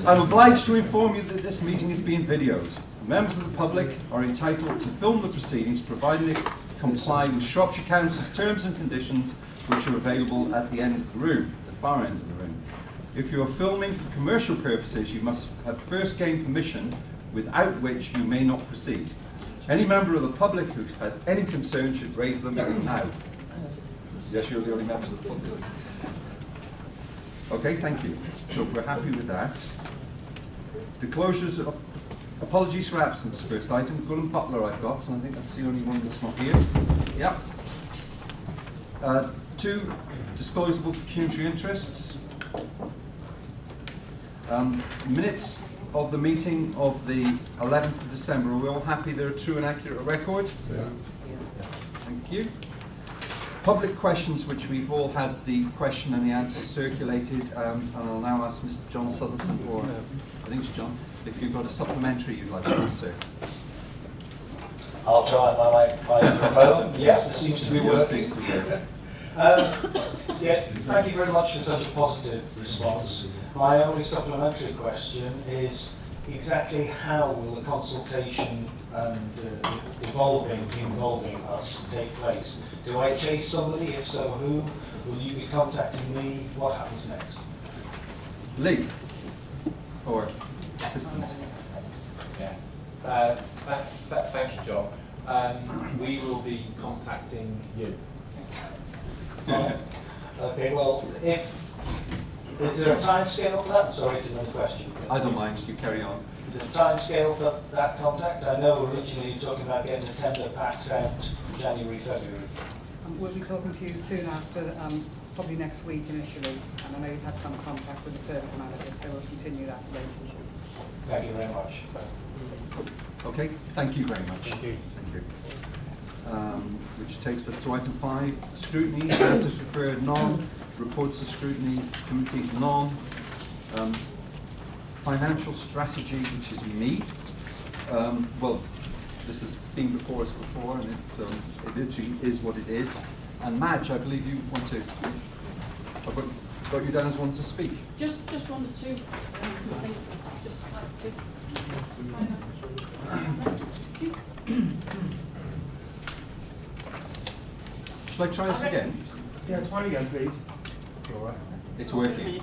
I'm obliged to inform you that this meeting is being videoed. Members of the public are entitled to film the proceedings provided they comply with Shropshire Council's terms and conditions, which are available at the end of the room, the far end of the room. If you are filming for commercial purposes, you must have first gained permission, without which you may not proceed. Any member of the public who has any concern should raise them now. Yes, you're the only members of the public. Okay, thank you. So we're happy with that. Disclosures of apologies for absence. First item, Gullen Butler I've got, and I think that's the only one that's not here. Yep. 2, disclosable pecuniary interests. Minutes of the meeting of the 11th of December. Are we all happy they're a true and accurate record? Yeah. Thank you. Public questions, which we've all had the question and the answer circulated, and I'll now ask Mr. John Southerton, or I think it's John, if you've got a supplementary you'd like to answer. I'll try my microphone. Yeah, it seems to be working. Yeah, thank you very much for such a positive response. My only supplementary question is exactly how will the consultation and involving us take place? Do I chase somebody? If so, who? Will you be contacting me? What happens next? Lee, or assistant. Yeah. Thank you, John. We will be contacting you. Okay, well, is there a time scale for that? Sorry, it's another question. I don't mind, you carry on. Is there a time scale for that contact? I know originally you were talking about getting the tender packs out January, February. We'll be talking to you soon after, probably next week initially, and I know you've had some contact with the service manager, so we'll continue that relationship. Thank you very much. Okay, thank you very much. Thank you. Thank you. Which takes us to item 5, scrutiny, matters referred none, reports of scrutiny, committee none, financial strategy, which is me. Well, this has been before us before, and it literally is what it is. And Madge, I believe you want to, I've got you down as one to speak. Just one or two things. Just like to. Shall I try this again? Yeah, try again, please. All right. It's working.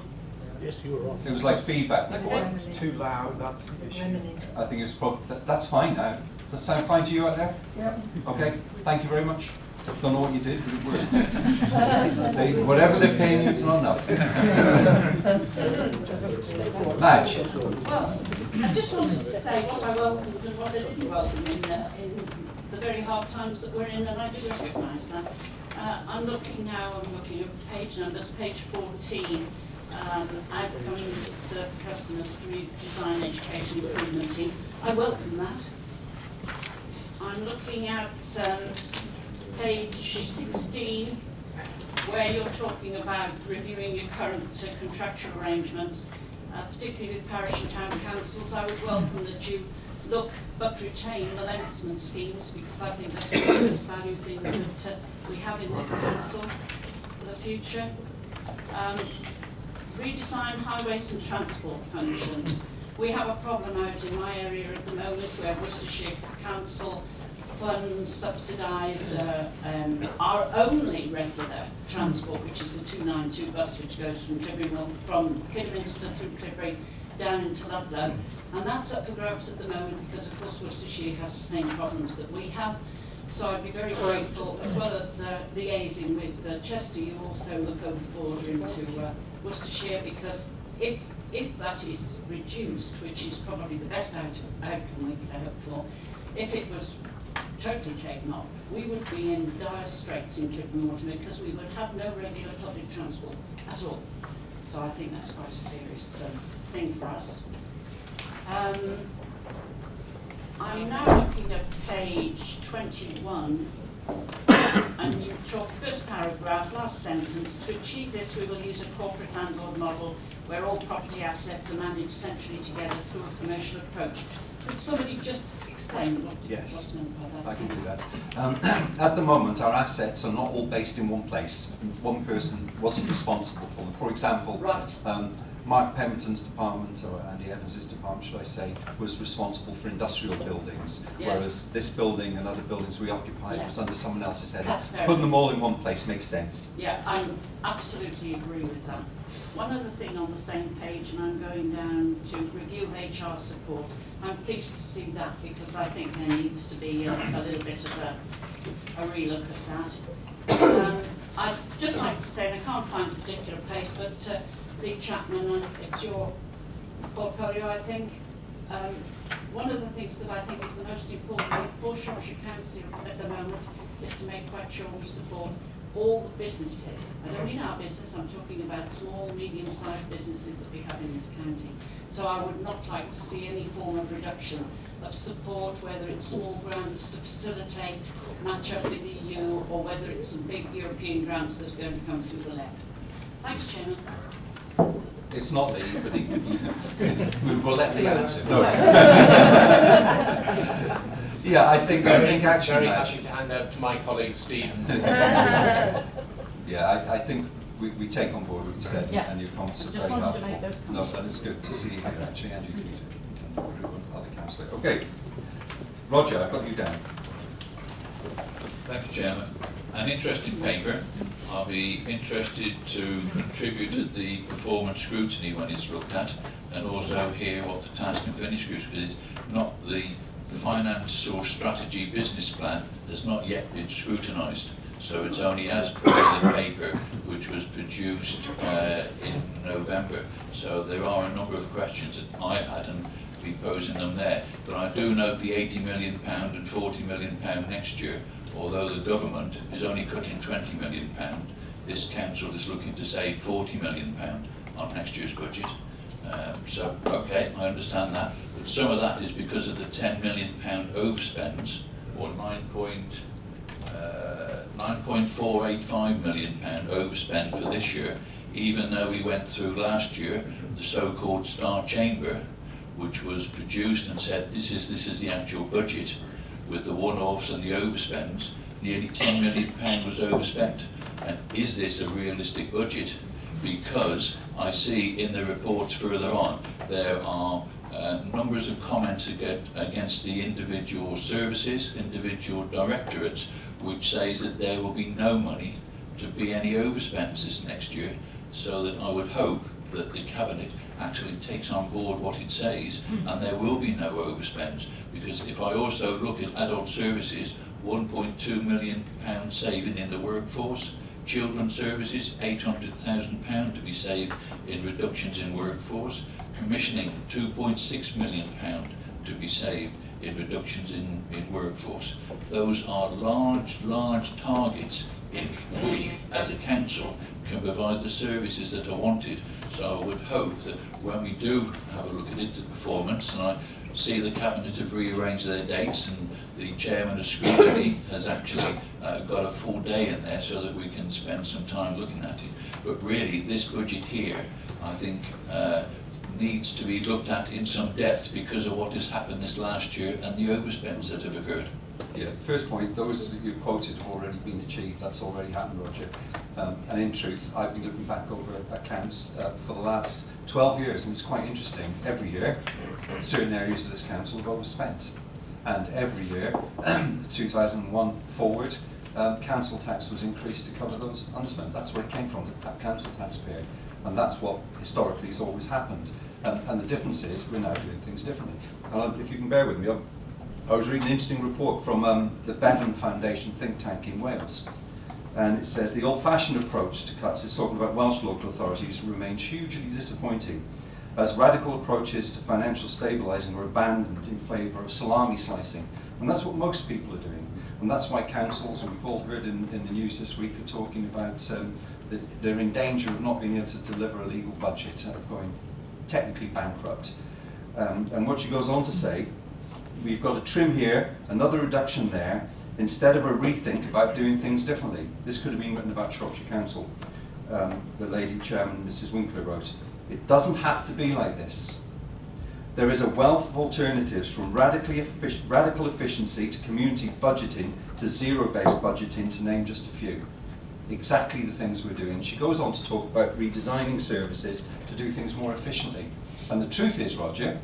Yes, you were on. It was like feedback before. It's too loud, that's the issue. I think it's probably, that's fine now. Does that sound fine to you out there? Yeah. Okay, thank you very much. Don't know what you did, but it worked. Whatever they're paying you, it's not enough. Madge. Well, I just wanted to say what I welcomed and what I didn't welcome in the very hard times that we're in, and I do recognise that. I'm looking at page numbers, page 14. Outcomes for customers through design education improvement team. I welcome that. I'm looking at page 16, where you're talking about reviewing your current contractual arrangements, particularly with parish and town councils. I would welcome that you look but retain the lensman schemes, because I think that's one of the most valued things that we have in this council for the future. Redesign highways and transport functions. We have a problem out in my area at the moment where Worcestershire Council funds subsidise our only regular transport, which is the 292 bus, which goes from Kidderminster through Clibbury down into Ludlow, and that's up for grabs at the moment because of course Worcestershire has the same problems that we have. So I'd be very grateful, as well as liaising with Chester, you also look over the border into Worcestershire, because if that is reduced, which is probably the best outcome we could hope for, if it was totally taken off, we would be in dire straits in Clifton Waterloo because we would have no regular public transport at all. So I think that's quite a serious thing for us. I'm now looking at page 21, and you talk, first paragraph, last sentence, to achieve this we will use a corporate landlord model where all property assets are managed centrally together through a commercial approach. Could somebody just explain what's meant by that? I can do that. At the moment, our assets are not all based in one place. One person wasn't responsible for them. For example, Right. Mark Pemberton's department, or Andy Evans' department, should I say, was responsible for industrial buildings, Yes. whereas this building and other buildings we occupied Yeah. was under someone else's head. That's fair Putting them enough. all in one place makes sense. Yeah, I absolutely agree with that. One other thing on the same page, and I'm going down to review HR support. I'm pleased to see that because I think there needs to be a little bit of a relook at that. I'd just like to say, and I can't find a particular place, but Lee Chapman, it's your portfolio, I think. One of the things that I think is the most important thing for Shropshire Council at the moment is to make quite sure we support all the businesses. I don't mean our business, I'm talking about small, medium-sized businesses that we have in this county. So I would not like to see any form of reduction of support, whether it's small grants to facilitate match up with the EU, or whether it's some big European grants that are going to come through the LEP. Thanks, Chairman. It's not Lee, but we'll let Lee answer. No. Yeah, I think actually, Very Madge, happy to hand over to my colleague Stephen. yeah, I think we take on board what you said, Yeah. and your comments are Just very wanted to helpful. make those No, comments. that is good to see you here, actually, and you too, and everyone, other councillor. Okay, Roger, I've got you down. Thank you, Chairman. An interesting paper. I'll be interested to contribute to the performance scrutiny when it's looked at, and also hear what the task and finish groups, because it's not the finance or strategy business plan has not yet been scrutinised. So it's only as per the paper which was produced in November. So there are a number of questions that I had and be posing them there. But I do note the £80 million and £40 million next year. Although the government is only cutting £20 million, this council is looking to save £40 million on next year's budget. So, okay, I understand that. But some of that is because of the £10 million overspends, or £9.485 million overspend for this year, even though we went through last year the so-called Star Chamber, which was produced and said this is the actual budget, with the one-offs and the overspends. Nearly £10 million was overspent. And is this a realistic budget? Because I see in the reports further on there are numbers of comments against the individual services, individual directorates, which says that there will be no money to be any overspends this next year. So that I would hope that the Cabinet actually takes on board what it says, and there will be no overspends. Because if I also look at adult services, £1.2 million saving in the workforce, children's services, £800,000 to be saved in reductions in workforce, commissioning £2.6 million to be saved in reductions in workforce. Those are large targets if we, as a council, can provide the services that are wanted. So I would hope that when we do have a look at it, the performance, and I see the Cabinet have rearranged their dates, and the Chairman of Scrutiny has actually got a full day in there so that we can spend some time looking at it. But really, this budget here, I think, needs to be looked at in some depth because of what has happened this last year and the overspends that have occurred. Yeah, first point, those that you quoted have already been achieved, that's already happened, Roger. And in truth, I've been looking back over accounts for the last 12 years, and it's quite interesting. Every year, certain areas of this council have overspent. And every year, 2001 forward, council tax was increased to cover those underspent. That's where it came from, the council taxpayer. And that's what historically has always happened. And the difference is we're now doing things differently. And if you can bear with me, I was reading an interesting report from the Bevan Foundation think tank in Wales. And it says the old-fashioned approach to cuts is talking about Welsh local authorities remains hugely disappointing, as radical approaches to financial stabilising are abandoned in favour of salami slicing. And that's what most people are doing. And that's why councils, and we've all heard in the news this week, are talking about that they're in danger of not being able to deliver a legal budget, of going technically bankrupt. And what she goes on to say, we've got a trim here, another reduction there, instead of a rethink about doing things differently. This could have been written about Shropshire Council. The lady chairman, Mrs. Winkler, wrote, "It doesn't have to be like this. There is a wealth of alternatives, from radical efficiency to community budgeting to zero-based budgeting, to name just a few." exactly the things we're doing. She goes on to talk about redesigning services to do things more efficiently. And the truth is, Roger,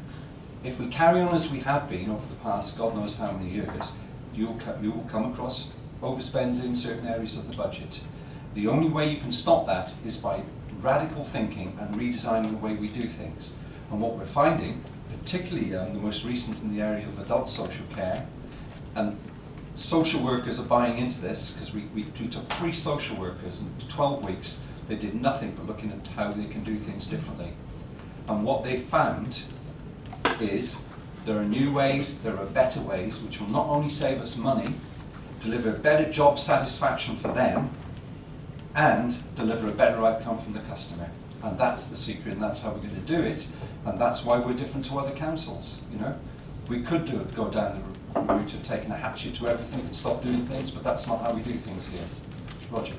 if we carry on as we have been over the past God knows how many years, you'll come across overspends in certain areas of the budget. The only way you can stop that is by radical thinking and redesigning the way we do things. And what we're finding, particularly the most recent in the area of adult social care, and social workers are buying into this, because we took 3 social workers in 12 weeks, they did nothing but looking at how they can do things differently. And what they found is there are new ways, there are better ways, which will not only save us money, deliver better job satisfaction for them, and deliver a better outcome from the customer. And that's the secret, and that's how we're going to do it, and that's why we're different to other councils. You know, we could go down the route of taking a hatchet to everything and stop doing things, but that's not how we do things here. Roger.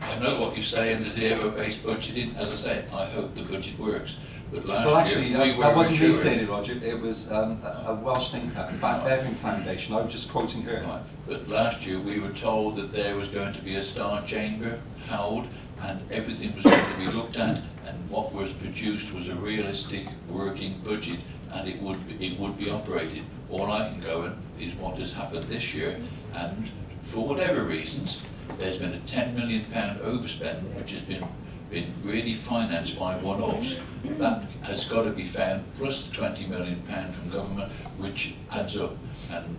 I know what you say in the zero-based budgeting. As I say, I hope the budget works. But last Well, actually, year we were that wasn't me assured- saying it, Roger. It was a Welsh thinker, Bevan Foundation. I was just quoting her. Right. But last year we were told that there was going to be a star chamber held and everything was going to be looked at, and what was produced was a realistic working budget, and it would be operated. All I can go on is what has happened this year, and for whatever reasons, there's been a £10 million overspend, which has been really financed by one-offs. That has got to be found, plus the £20 million from government, which adds up. And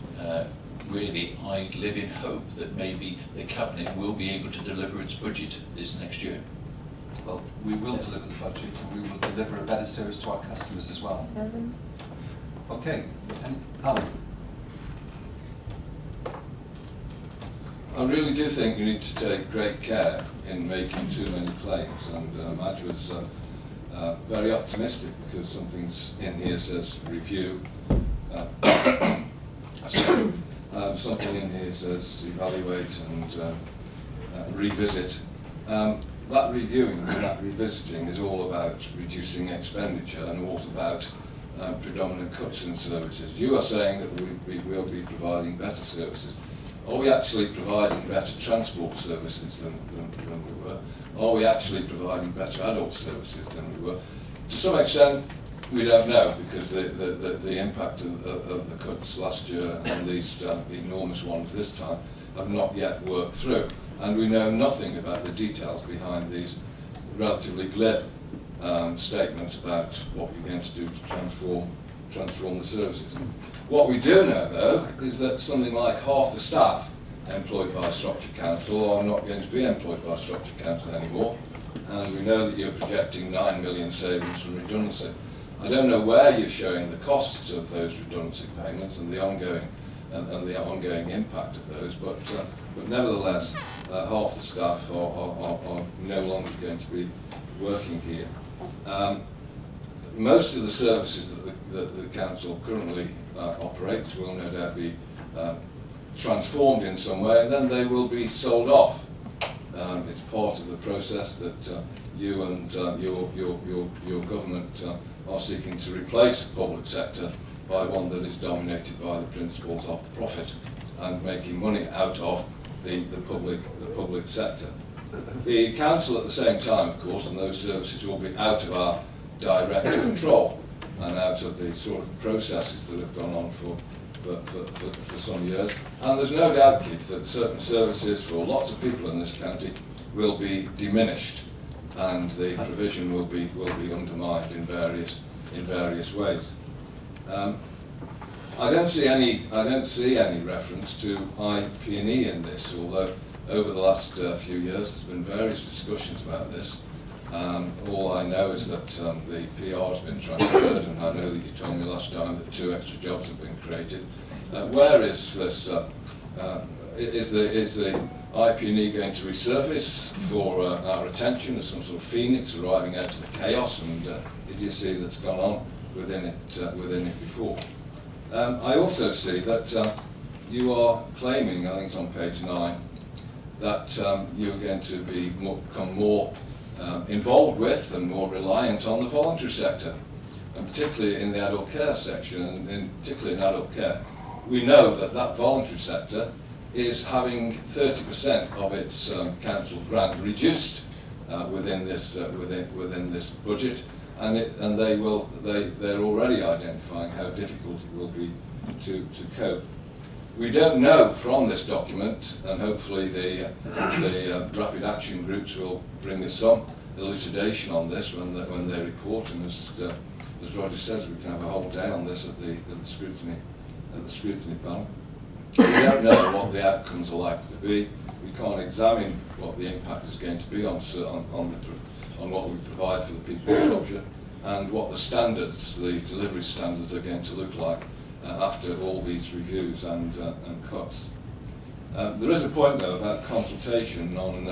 really, I live in hope that maybe the Cabinet will be able to deliver its budget this next year. Well, we will deliver the budget, and we will deliver a better service to our customers as well. Okay, and Alan. I really do think you need to take great care in making too many claims, and Madge was very optimistic because something's in here says review, something in here says evaluate and revisit. That reviewing and that revisiting is all about reducing expenditure and all about predominant cuts in services. You are saying that we will be providing better services. Are we actually providing better transport services than we were? Are we actually providing better adult services than we were? To some extent, we don't know, because the impact of the cuts last year and these enormous ones this time have not yet worked through. And we know nothing about the details behind these relatively glib statements about what we're going to do to transform the services. What we do know, though, is that something like half the staff employed by Shropshire Council are not going to be employed by Shropshire Council anymore, and we know that you're projecting 9 million savings from redundancy. I don't know where you're showing the costs of those redundancy payments and the ongoing impact of those, but nevertheless, half the staff are no longer going to be working here. Most of the services that the council currently operates will no doubt be transformed in some way, and then they will be sold off. It's part of the process that you and your government are seeking to replace the public sector by one that is dominated by the principles of profit and making money out of the public sector. The council at the same time, of course, and those services will be out of our direct control and out of the sort of processes that have gone on for some years. And there's no doubt, Keith, that certain services for lots of people in this county will be diminished, and the provision will be undermined in various ways. I don't see any reference to IP&E in this, although over the last few years there's been various discussions about this. All I know is that the PR has been transferred, and I know that you told me last time that 2 extra jobs have been created. Where is this? Is the IP&E going to resurface for our attention as some sort of phoenix arriving out of the chaos and idiocy that's gone on within it before? I also see that you are claiming, I think it's on page 9, that you're going to become more involved with and more reliant on the voluntary sector, and particularly in the adult care section, and particularly in adult care. We know that voluntary sector is having 30% of its council grant reduced within this budget, and they're already identifying how difficult it will be to cope. We don't know from this document, and hopefully the rapid action groups will bring us some elucidation on this when they report, and as Roger says, we can have a whole day on this at the scrutiny panel. We don't know what the outcomes are likely to be. We can't examine what the impact is going to be on what we provide for the people of Shropshire, and what the standards, the delivery standards, are going to look like after all these reviews and cuts. There is a point though about consultation on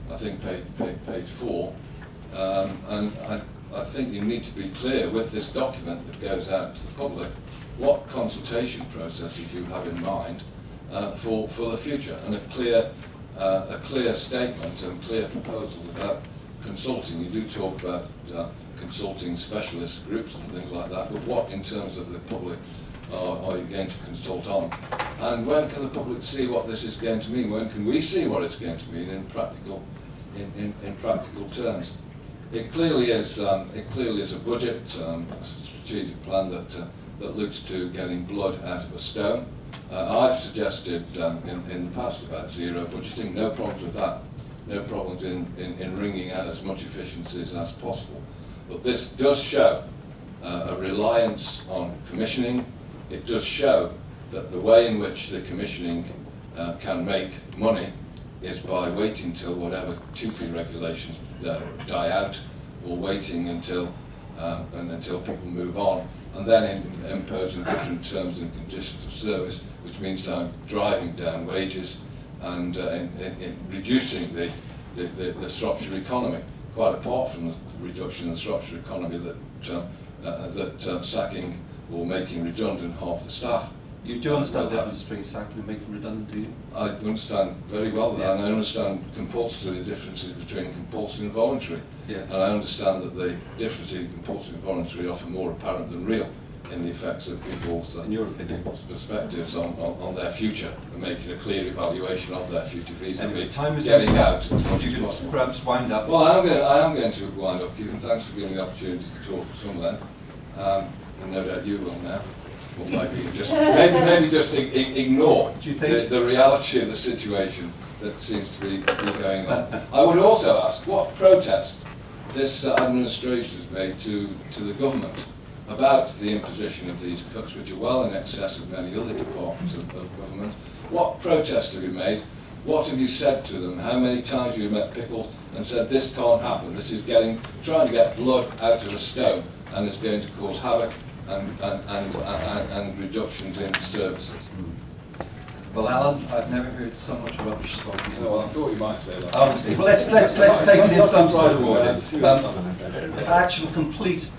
I think page 4, and I think you need to be clear with this document that goes out to the public what consultation processes you have in mind for the future, and a clear statement and clear proposals about consulting. You do talk about consulting specialist groups and things like that, but what in terms of the public are you going to consult on? And when can the public see what this is going to mean? When can we see what it's going to mean in practical terms? It clearly is a budget, a strategic plan that looks to getting blood out of a stone. I've suggested in the past about zero budgeting. No problems with that. No problems in wringing out as much efficiencies as possible. But this does show a reliance on commissioning. It does show that the way in which the commissioning can make money is by waiting till whatever TUPE regulations die out, or waiting until people move on, and then imposing different terms and conditions of service, which means driving down wages and in reducing the Shropshire economy, quite apart from the reduction in the Shropshire economy that sacking or making redundant half the staff. You do understand the difference between sacking and making redundant, do you? I understand very well that, and I understand compulsory, the differences between compulsory and voluntary. Yeah. And I understand that the difference between compulsory and voluntary are often more apparent than real in the effects of people's perspectives on their future, and making a clear evaluation of their future vis-a-vis anyway, time is getting up. out as much as possible. Perhaps wind up. Well, I am going to wind up, Keith, and thanks for giving me the opportunity to talk for some length. And no doubt you will now. Or maybe just ignore Do you think the reality of the situation that seems to be going on. I would also ask what protest this administration has made to the government about the imposition of these cuts, which are well in excess of many other departments of government. What protest have you made? What have you said to them? How many times have you met Pickles and said this can't happen? This is trying to get blood out of a stone, and it's going to cause havoc and reductions in services. Well, Alan, I've never heard so much rubbish spoken. Well, I thought you might say that. Honestly, well, let's take it in some sort of order. Actual complete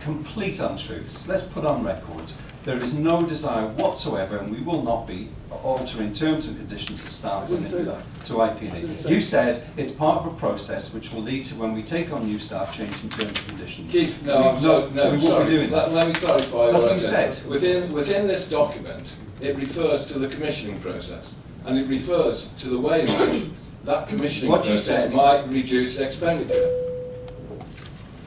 untruths. Let's put on record. There is no desire whatsoever, and we will not be altering terms and conditions of staff to IP&E. You said it's part of a process which will lead to, when we take on new staff, changing terms and conditions. Keith, we won't be doing that. Let me clarify. That's what you said. Within this document, it refers to the commissioning process, and it refers to the way in which that commissioning process might reduce expenditure.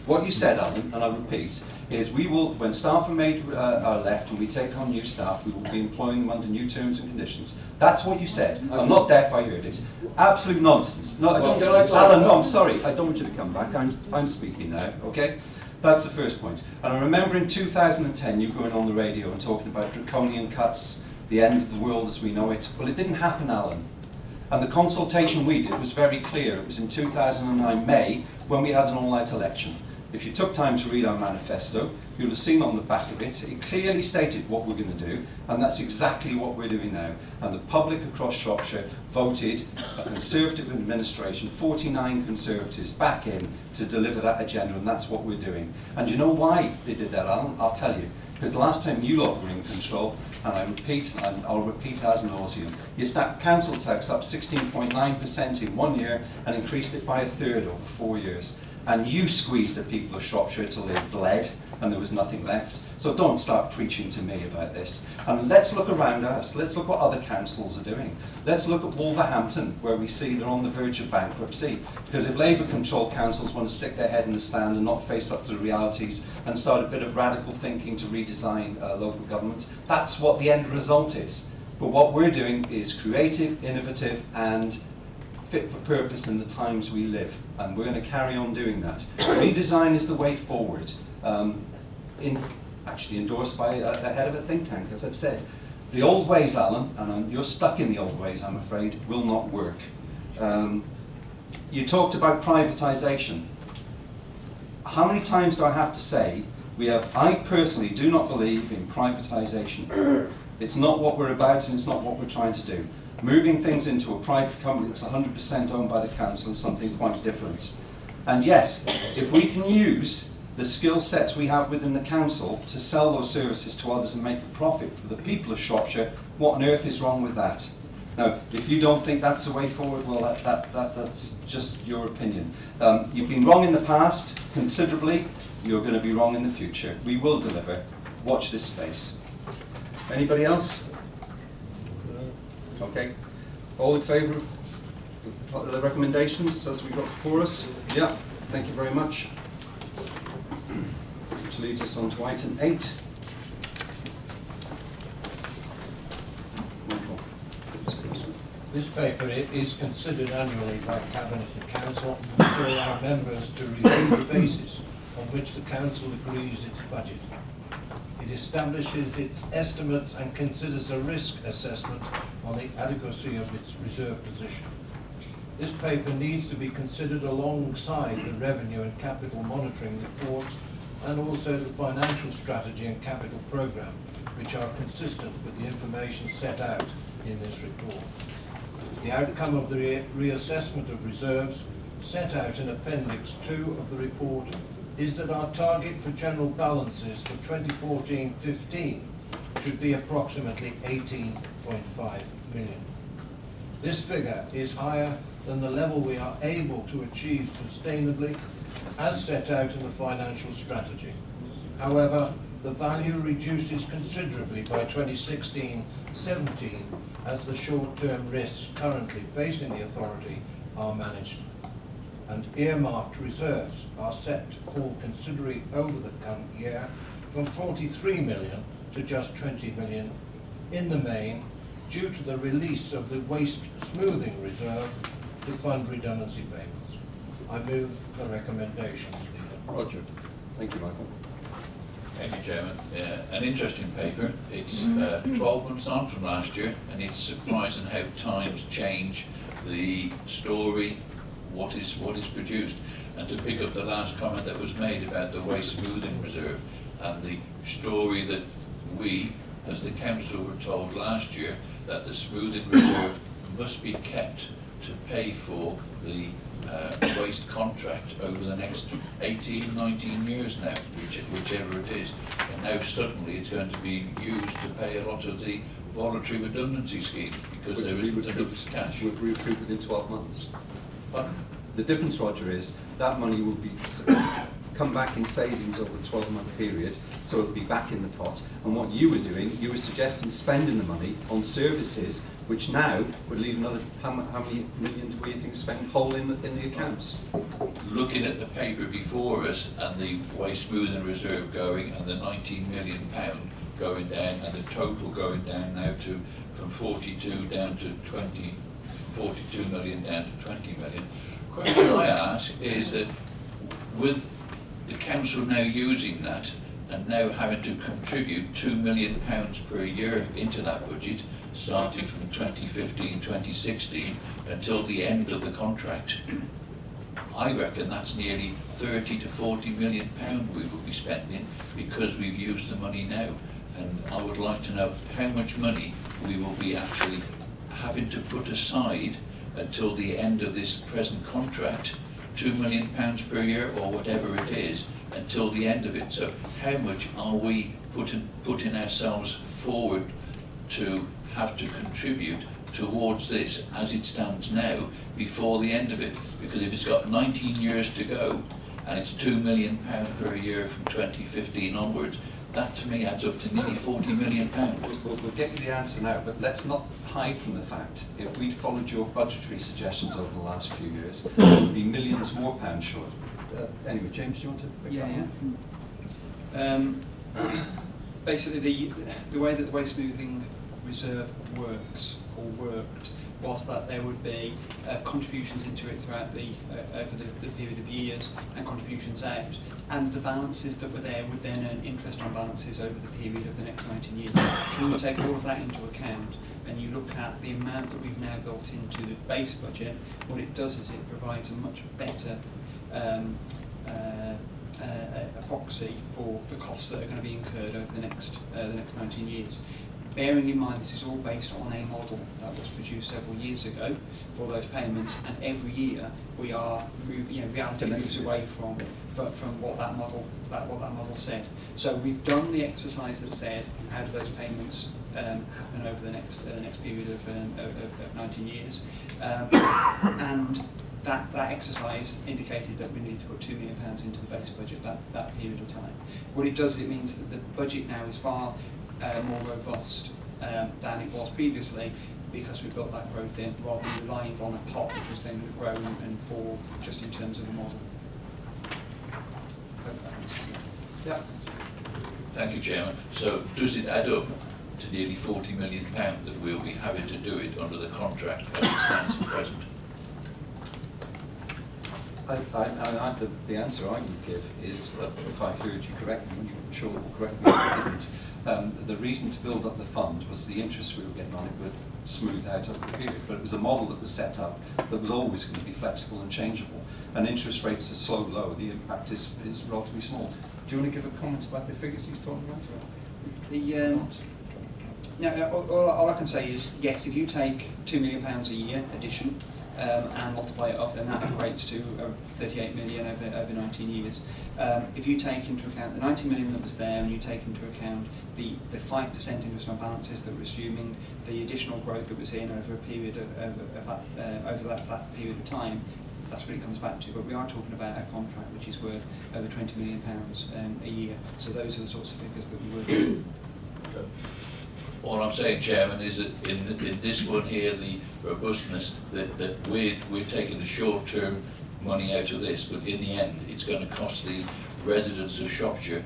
What you said, Alan, and I repeat, is we will, when staff are left and we take on new staff, we will be employing them under new terms and conditions. That's what you said. I'm not deaf, I heard it. Absolute nonsense. No, Alan, no, I'm sorry. I don't want you to come back. I'm speaking now, okay? That's the first point. And I remember in 2010 you going on the radio and talking about draconian cuts, the end of the world as we know it. Well, it didn't happen, Alan. And the consultation we did was very clear. It was in 2009 May when we had an all-out election. If you took time to read our manifesto, you'll have seen on the back of it, it clearly stated what we're going to do, and that's exactly what we're doing now. And the public across Shropshire voted a Conservative administration, 49 Conservatives back in to deliver that agenda, and that's what we're doing. And you know why they did that, Alan? I'll tell you. Because the last time you lot were in control, and I repeat, and I'll repeat as nauseam, you stacked council tax up 16.9% in 1 year and increased it by a third over 4 years. and you squeezed the people of Shropshire till they bled and there was nothing left. So don't start preaching to me about this. And let's look around us. Let's look what other councils are doing. Let's look at Wolverhampton, where we see they're on the verge of bankruptcy. Because if Labour-controlled councils want to stick their head in the sand and not face up to the realities and start a bit of radical thinking to redesign local governments, that's what the end result is. But what we're doing is creative, innovative, and fit for purpose in the times we live. And we're going to carry on doing that. Redesign is the way forward. Actually endorsed by a head of a think tank, as I've said. The old ways, Alan, and you're stuck in the old ways, I'm afraid, will not work. You talked about privatisation. How many times do I have to say, I personally do not believe in privatisation. It's not what we're about and it's not what we're trying to do. Moving things into a private company that's 100% owned by the council is something quite different. And yes, if we can use the skill sets we have within the council to sell those services to others and make a profit for the people of Shropshire, what on earth is wrong with that? Now, if you don't think that's the way forward, well, that's just your opinion. You've been wrong in the past, considerably. You're going to be wrong in the future. We will deliver. Watch this space. Anybody else? Okay. All in favour of the recommendations as we got before us? Yeah. Thank you very much. Which leads us on to item 8. This paper is considered annually by Cabinet and Council for our members to review the basis on which the Council agrees its budget. It establishes its estimates and considers a risk assessment on the adequacy of its reserve position. This paper needs to be considered alongside the revenue and capital monitoring reports and also the financial strategy and capital programme, which are consistent with the information set out in this report. The outcome of the reassessment of reserves set out in Appendix 2 of the report is that our target for general balances for 2014-15 should be approximately 18.5 million. This figure is higher than the level we are able to achieve sustainably as set out in the financial strategy. However, the value reduces considerably by 2016-17 as the short-term risks currently facing the authority are managed, and earmarked reserves are set to fall considerably over the current year from 43 million to just 20 million in the main due to the release of the waste smoothing reserve to fund redundancy payments. I move the recommendations. Roger. Thank you, Michael. Thank you, Chairman. An interesting paper. It's 12 months on from last year, and it's surprising how times change the story, what is produced. And to pick up the last comment that was made about the waste smoothing reserve and the story that we, as the council, were told last year that the smoothing reserve must be kept to pay for the waste contract over the next 18, 19 years now, whichever it is. And now suddenly it's going to be used to pay a lot of the voluntary redundancy scheme because there isn't enough cash. We'll recoup within 12 months. Pardon? The difference, Roger, is that money will be come back in savings over a 12-month period, so it'll be back in the pot. And what you were doing, you were suggesting spending the money on services, which now would leave another, how many million do we think spent whole in the accounts? Looking at the paper before us and the waste smoothing reserve going and the £19 million going down and the total going down now to from 42 down to 20, 42 million down to 20 million. The question I ask is that with the council now using that and now having to contribute £2 million per year into that budget, starting from 2015-2016 until the end of the contract, I reckon that's nearly 30 to 40 million pound we will be spending because we've used the money now. And I would like to know how much money we will be actually having to put aside until the end of this present contract, £2 million per year or whatever it is, until the end of it. So how much are we putting ourselves forward to have to contribute towards this as it stands now before the end of it? Because if it's got 19 years to go and it's £2 million per year from 2015 onwards. That to me adds up to nearly £40 million. We'll get you the answer now, but let's not hide from the fact, if we'd followed your budgetary suggestions over the last few years, there would be millions more pounds short. Anyway, James, do you want to pick that one? Basically, the way that the waste smoothing reserve works, or worked, was that there would be contributions into it throughout the over the period of years, and contributions out, and the balances that were there would then earn interest on balances over the period of the next 19 years. So when you take all of that into account, and you look at the amount that we've now built into the base budget, what it does is it provides a much better a proxy for the costs that are going to be incurred over the next 19 years. Bearing in mind this is all based on a model that was produced several years ago for those payments, and every year we are reality moves away from what that model said. So we've done the exercise that said how do those payments happen over the next period of 19 years, and that exercise indicated that we need to put £2 million into the base budget that period of time. What it does, it means that the budget now is far more robust than it was previously, because we built that growth in rather than relying on a pot which was then going to grow and fall just in terms of the model. Hope that answers it. Yeah. Thank you, Chairman. So does it add up to nearly £40 million that we'll be having to do it under the contract as it stands at present? The answer I would give is, if I heard you correctly, and you're sure will correct me if I didn't, the reason to build up the fund was the interest we were getting on it would smooth out over the period. But it was a model that was set up that was always going to be flexible and changeable. And interest rates are so low, the impact is relatively small. Do you want to give a comment about the figures he's talking about? All I can say is, yes, if you take £2 million a year addition, and multiply it up, then that equates to 38 million over 19 years. If you take into account the 90 million that was there, and you take into account the 5% interest on balances that we're assuming, the additional growth that was in over a period over that period of time, that's what it comes back to. But we are talking about a contract which is worth over £20 million a year. So those are the sorts of figures that we would. All I'm saying, Chairman, is that in this one here, the robustness, that we're taking the short-term money out of this, but in the end, it's going to cost the residents of Shropshire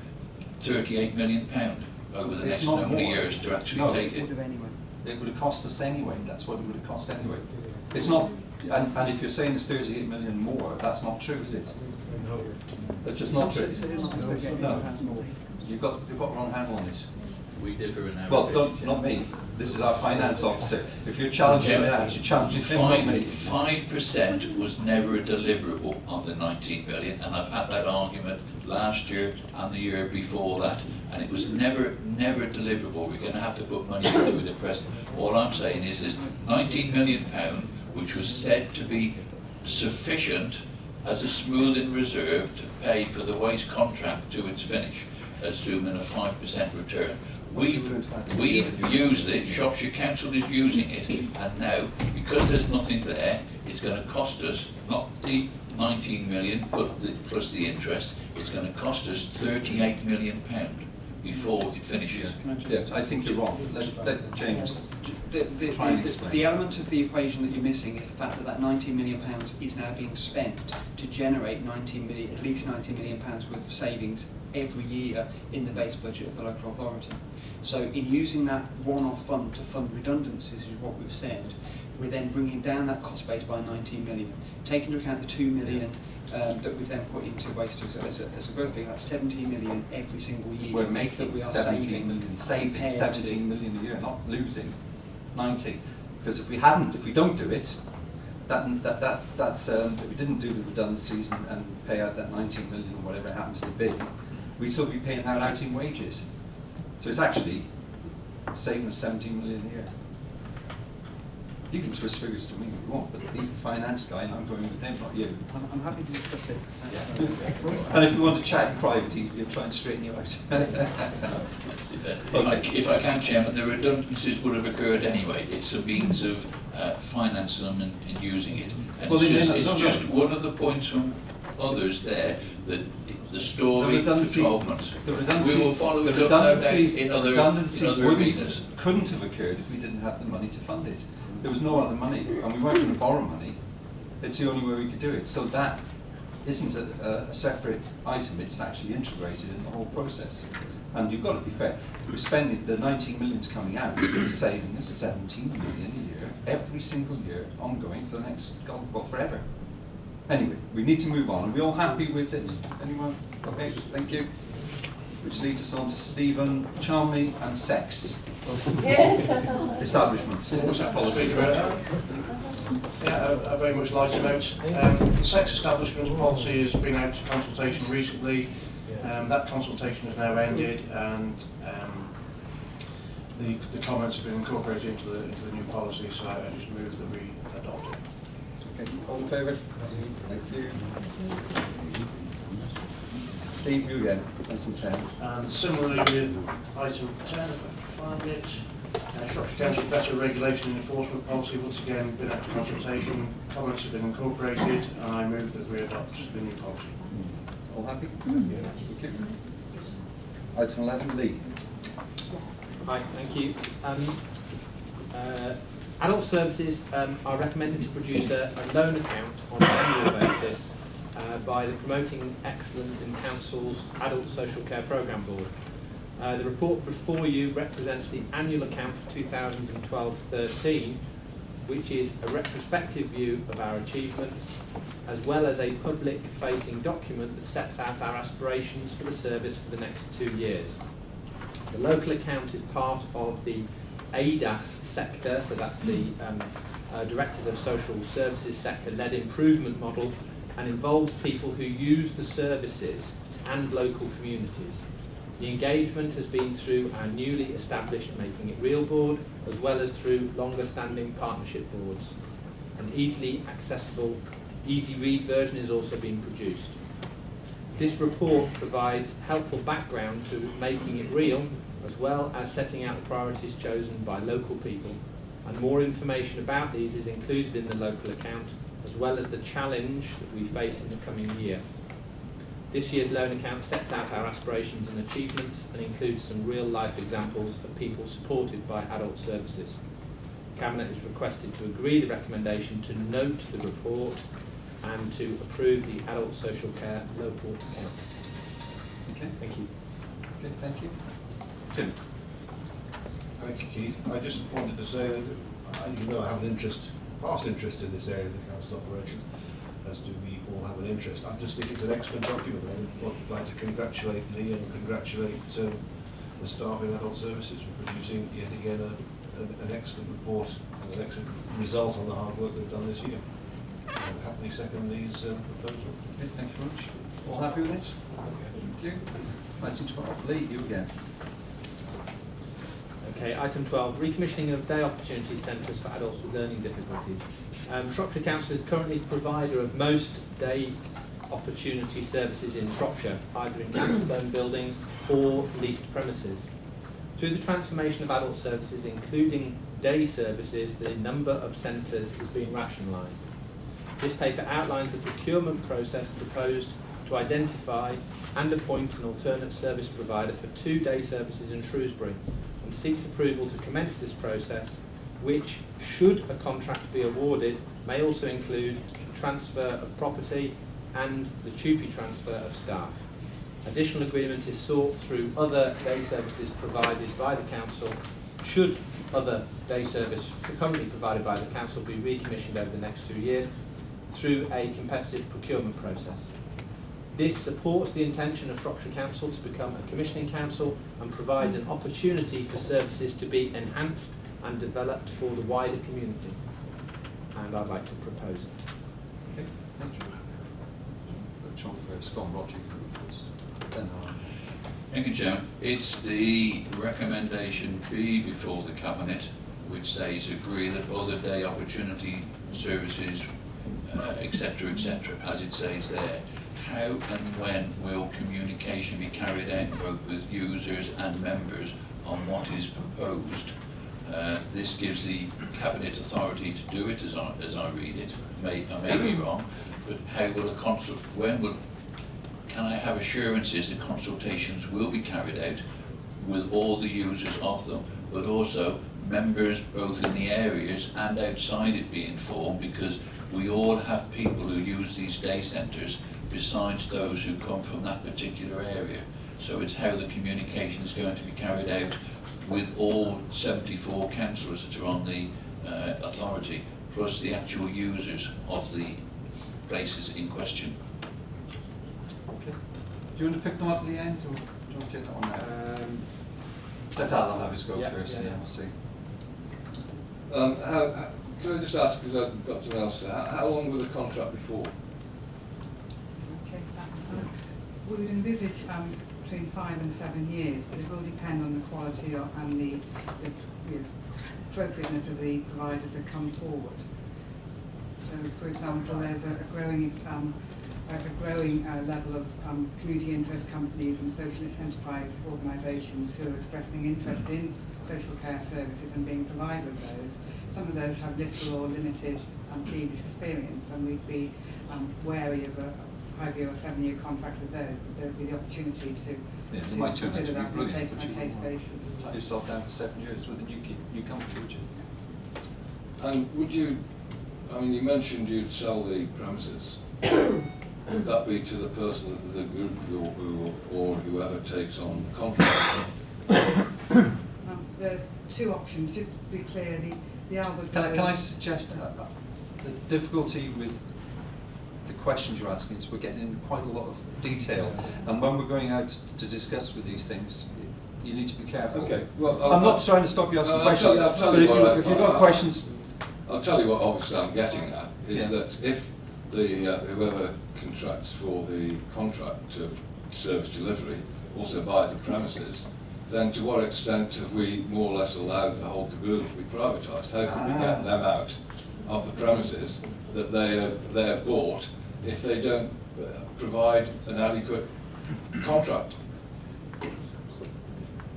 £38 million over the next number of years to actually take it. It would have cost us anyway. That's what it would have cost anyway. It's not, and if you're saying it's 38 million more, that's not true, is it? No. That's just not true. No. You've got the wrong handle on this. We differ in our Well, not me. This is our finance officer. If you're challenging that, you're challenging him, not me. 5% was never a deliverable on the 19 million, and I've had that argument last year and the year before that, and it was never deliverable. We're going to have to put money into it at present. All I'm saying is this £19 million, which was said to be sufficient as a smoothing reserve to pay for the waste contract to its finish, assuming a 5% return. We've used it, Shropshire Council is using it, and now, because there's nothing there, it's going to cost us, not the 19 million, but plus the interest, it's going to cost us £38 million before it finishes. Yeah, I think you're wrong. Let James try and explain. The element of the equation that you're missing is the fact that £19 million is now being spent to generate at least £19 million worth of savings every year in the base budget of the local authority. So in using that one-off fund to fund redundancies, is what we've said, we're then bringing down that cost base by 19 million. Take into account the 2 million that we've then put into waste as a growth figure, that's 17 million every single year. We're making we are 17 million, saving compared 17 million a year, not losing 90. Because if we don't do it, if we didn't do the redundancies and pay out that 19 million or whatever it happens to be, we'd still be paying that out in wages. So it's actually saving us 17 million a year. You can twist figures to me if you want, but he's the finance guy and I'm going with him, not you. I'm happy to discuss it. And if you want to chat in private, he'll try and straighten you out. If I can, Chairman, the redundancies would have occurred anyway. It's a means of financing them and using it. And Well, it's just one of the points from others there the story for 12 months. The We will follow the it up, no doubt, redundancies, in the other redundancies arenas. couldn't have occurred if we didn't have the money to fund it. There was no other money, and we weren't going to borrow money. It's the only way we could do it. So that isn't a separate item, it's actually integrated in the whole process. And you've got to be fair. We're spending, the 19 million's coming out, it's saving us 17 million a year, every single year, ongoing for the next, well, forever. Anyway, we need to move on. Are we all happy with it? Anyone? Okay, thank you. Which leads us on to Stephen, Chalmley and sex. Yes. Establishments. What's that policy? Yeah, I very much like to note. The sex establishments policy has been out to consultation recently. That consultation has now ended, and the comments have been incorporated into the new policy. So I just move that we adopt it. Okay, all in favour? Thank you. Steve, you again, item 10. And similarly with item 10, if I can find it, Shropshire Council Better Regulation and Enforcement Policy, once again been out to consultation, comments have been incorporated, and I move that we adopt the new policy. All happy? Thank you. Item 11, Lee. Hi, thank you. Adult Services are recommended to produce a loan account on an annual basis by the Promoting Excellence in Council's Adult Social Care Programme Board. The report before you represents the annual account for 2012-13, which is a retrospective view of our achievements, as well as a public-facing document that sets out our aspirations for the service for the next 2 years. The local account is part of the ADAS sector, so that's the Directors of Social Services sector-led improvement model, and involves people who use the services and local communities. The engagement has been through our newly established Making It Real board, as well as through longer-standing partnership boards. An easily accessible, easy-read version is also being produced. This report provides helpful background to Making It Real, as well as setting out the priorities chosen by local people, and more information about these is included in the local account, as well as the challenge that we face in the coming year. This year's loan account sets out our aspirations and achievements and includes some real-life examples of people supported by Adult Services. Cabinet is requested to agree the recommendation to note the report and to approve the Adult Social Care local account. Okay. Thank you. Okay, thank you. Tim. Thank you, Keith. I just wanted to say that I have an past interest in this area of the council's operations, as do we all have an interest. I just think it's an excellent document. I would like to congratulate Lee and congratulate the staff in Adult Services for producing yet again an excellent report and an excellent result on the hard work they've done this year. I happily second these proposals. Okay, thank you very much. All happy with it? Thank you. Item 12, Lee, you again. Okay, item 12, recommissioning of day opportunity centres for adults with learning difficulties. Shropshire Council is currently provider of most day opportunity services in Shropshire, either in council-owned buildings or leased premises. Through the transformation of adult services, including day services, the number of centres is being rationalised. This paper outlines the procurement process proposed to identify and appoint an alternate service provider for 2 day services in Shrewsbury, and seeks approval to commence this process, which, should a contract be awarded, may also include transfer of property and the TUPE transfer of staff. Additional agreement is sought through other day services provided by the council, should other day service currently provided by the council be recommissioned over the next 2 years through a competitive procurement process. This supports the intention of Shropshire Council to become a commissioning council and provides an opportunity for services to be enhanced and developed for the wider community. And I'd like to propose it. Okay, thank you. John first, go on, Roger, first. Then Thank you, Chairman. It's the recommendation B before the Cabinet, which says agree that other day opportunity services, etc., as it says there. How and when will communication be carried out both with users and members on what is proposed? This gives the Cabinet authority to do it, as I read it. I may be wrong, but how will when will can I have assurances that consultations will be carried out with all the users of them, but also members both in the areas and outside it be informed, because we all have people who use these day centres besides those who come from that particular area. So it's how the communication is going to be carried out with all 74 councillors that are on the authority, plus the actual users of the places in question. Okay. Do you want to pick them up at the end, or do you want to take that one now? Let Alan have his go first, and then we'll see. Can I just ask, because I've got something else, how long was the contract before? Check that. We would envisage between 5 and 7 years, but it will depend on the quality and the appropriateness of the providers that come forward. So, for example, there's a growing level of community interest companies and social enterprise organisations who are expressing interest in social care services and being provided with those. Some of those have little or limited previous experience, and we'd be wary of a 5-year or 7-year contract with those. But there'd be the opportunity to consider that on a case-by-case basis. Tie yourself down for 7 years with a new company, would you? And would you, I mean, you mentioned you'd sell the premises. Would that be to the person, the group, or whoever takes on the contract? There are two options. Just to be clear, the Albert Can Road- I suggest the difficulty with the questions you're asking is we're getting into quite a lot of detail, and when we're going out to discuss with these things, you need to be careful. Okay. Well, I'm not trying to stop you asking questions, I'll tell but you if you've got questions, I'll tell you what obviously I'm getting at, is Yeah. that if the whoever contracts for the contract of service delivery also buys the premises, then to what extent have we more or less allowed the whole caboodle to be privatised? How can we get them out of the premises that they are bought if they don't provide an adequate contract?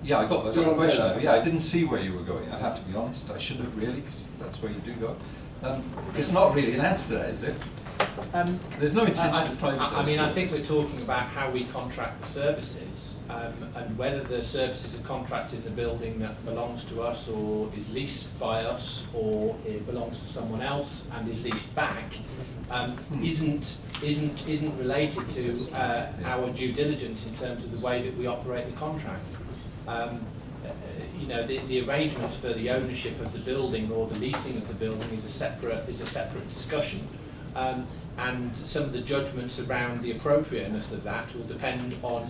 yeah, I got the So I'm question. getting at- Yeah, I didn't see where you were going. I have to be honest. I should have really, because that's where you do go. There's not really an answer to that, is it? There's no intention of privatising. I mean, I think we're talking about how we contract the services, and whether the services are contracted in a building that belongs to us or is leased by us, or it belongs to someone else and is leased back, isn't related to our due diligence in terms of the way that we operate the contract. You know, the arrangements for the ownership of the building or the leasing of the building is a separate discussion. And some of the judgments around the appropriateness of that will depend on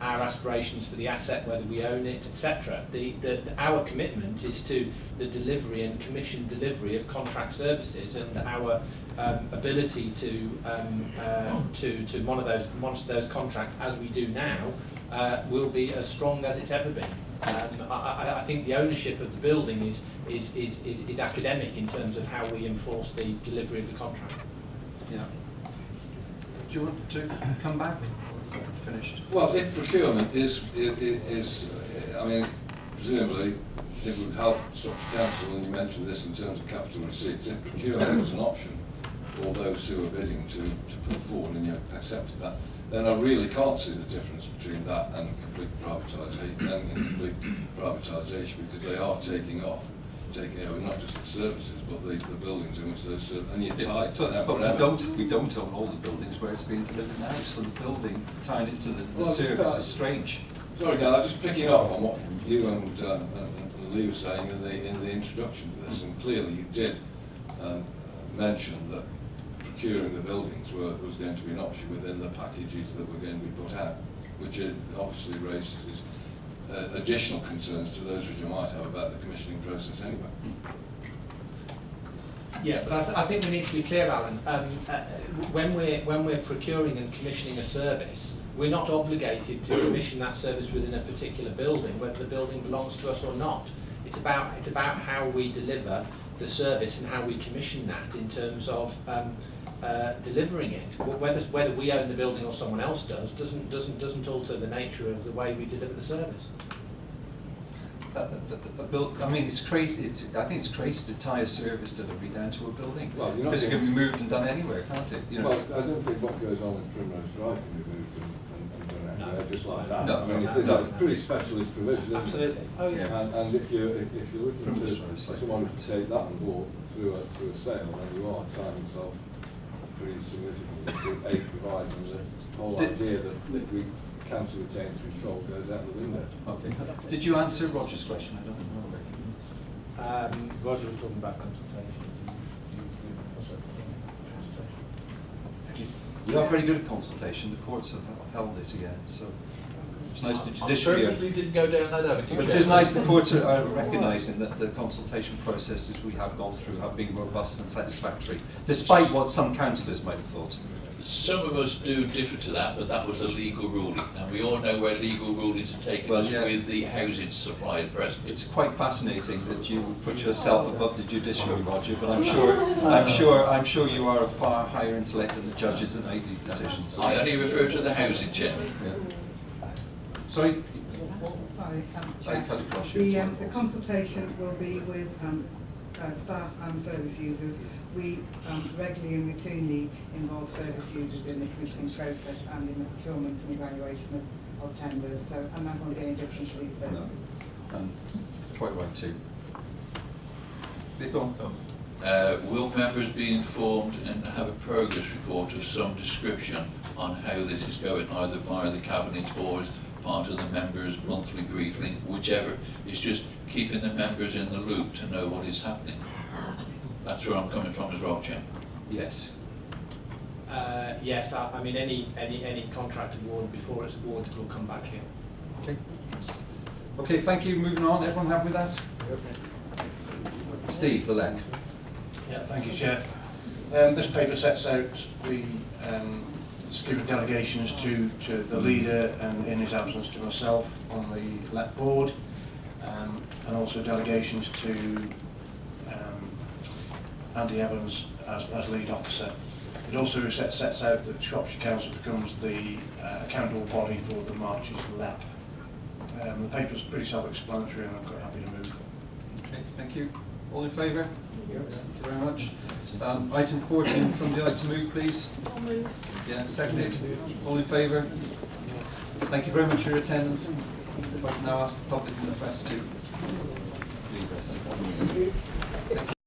our aspirations for the asset, whether we own it, etc. Our commitment is to the delivery and commission delivery of contract services, and our ability to monitor those contracts as we do now will be as strong as it's ever been. I think the ownership of the building is academic in terms of how we enforce the delivery of the contract. Yeah. Do you want to come back? Is that finished? Well, if procurement is, I mean, presumably it would help Shropshire Council, and you mentioned this in terms of capital receipts, if procurement was an option for those who are bidding to put forward and you accepted that, then I really can't see the difference between that and complete privatisation, because they are taking over not just the services but the buildings in which those services, and you're tied to them. But we don't own all the buildings where it's being delivered now, so the building tied into the service is strange. Sorry, Gail, I'm just picking up on what you and Lee were saying in the introduction to this, and clearly you did mention that procuring the buildings was going to be an option within the packages that were going to be put out, which obviously raises additional concerns to those which you might have about the commissioning process anyway. Yeah, but I think we need to be clear, Alan. When we're procuring and commissioning a service, we're not obligated to commission that service within a particular building, whether the building belongs to us or not. It's about how we deliver the service and how we commission that in terms of delivering it. Whether we own the building or someone else doesn't alter the nature of the way we deliver the service. I mean, it's crazy. I think it's crazy to tie a service delivery down to a building. Well, you're not because it can be getting- moved and done anywhere, can't it? You know, Well, I don't think what goes on in Primrose Drive can be moved and done anywhere just like that. No, I mean, no, it's no. a pretty specialist provision, isn't it? Absolutely. Oh, yeah. And if you're looking Primrose to Drive, sorry. someone to take that on board through a sale, then you are tying yourself pretty significantly to provide them the whole Did- idea that we council retains control goes out the window. okay. Did you answer Roger's question? I don't remember. Roger was talking about consultation. We are very good at consultation. The courts have held it again, so it's nice the judiciary. Purposely didn't go down that avenue. But it is nice the courts are recognising that the consultation processes we have gone through have been robust and satisfactory, despite what some councillors might have thought. Some of us do differ to that, but that was a legal ruling, and we all know where legal rulings have taken Well, us yeah. with the housing supply at present. It's quite fascinating that you would put yourself above the judiciary, Roger, but I'm sure you are a far higher intellect than the judges that make these decisions. I only refer to the housing chairman. Yeah. Sorry, Sorry, I Chair. cut across you. The consultation will be with staff and service users. We regularly and routinely involve service users in the commissioning process and in the procurement and evaluation of tenders, so, and that won't be any different to these No, services. quite right too. Go on. Will members be informed and have a progress report of some description on how this is going, either via the cabinet or as part of the members' monthly briefing, whichever? It's just keeping the members in the loop to know what is happening. That's where I'm coming from as well, Chair. Yes. Yes, I mean, any contract award before it's awarded will come back here. Okay. Okay, thank you. Moving on. Everyone happy with that? Steve, the LEC. Yeah, thank you, Chair. This paper sets out the given delegations to the leader and in his absence to myself on the LEP board, and also delegations to Andy Evans as lead officer. It also sets out that Shropshire Council becomes the accountable body for the Marches LEP. The paper is pretty self-explanatory and I'm quite happy to move. Okay, thank you. All in favour? Thank you very much. Item 14, somebody like to move, please? I'll move. Yeah, seconded. All in favour? Thank you very much for your attendance. If I can now ask the public and the press to leave us.